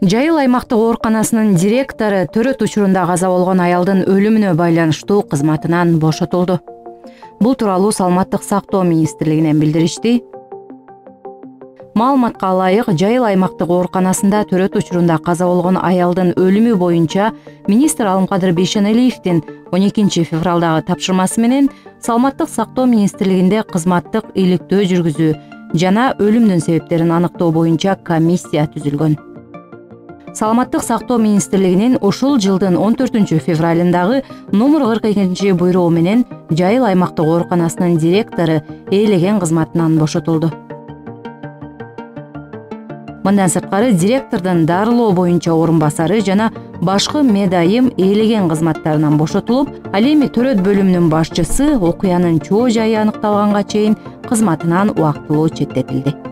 Жайыл аймактык ооруканасынын директору төрөт учурунда каза болгон аялдын өлүмүнө байланыштуу кызматынан бошотулду. Бул тууралуу Саламаттык сактоо министрлигинен билдиришти. Маалыматка ылайык, Жайыл аймактык ооруканасында төрөт учурунда каза болгон аялдын өлүмү боюнча министр Алымкадыр Бейшеналиевдин 12 февралдагы тапшырмасы менен Саламаттык сактоо министрлигинде кызматтык иликтөө жүргүзүү жана өлүмдүн себептерин аныктоо боюнча комиссия түзүлгөн. Саламаттык сактоо министрлигинин ушул жылдын 14 февралындагы номер 42 буйругу менен Жайыл аймактык ооруканасынын директору ээлеген кызматынан бошотулду. Мындан сырткары директордун дарылоо боюнча орун басары жана башкы медайым ээлеген кызматтарынан бошотулуп, ал эми төрөт бөлүмүнүн башчысы окуянын чоо жайы аныкталганга чейин кызматынан убактылуу четтетилди.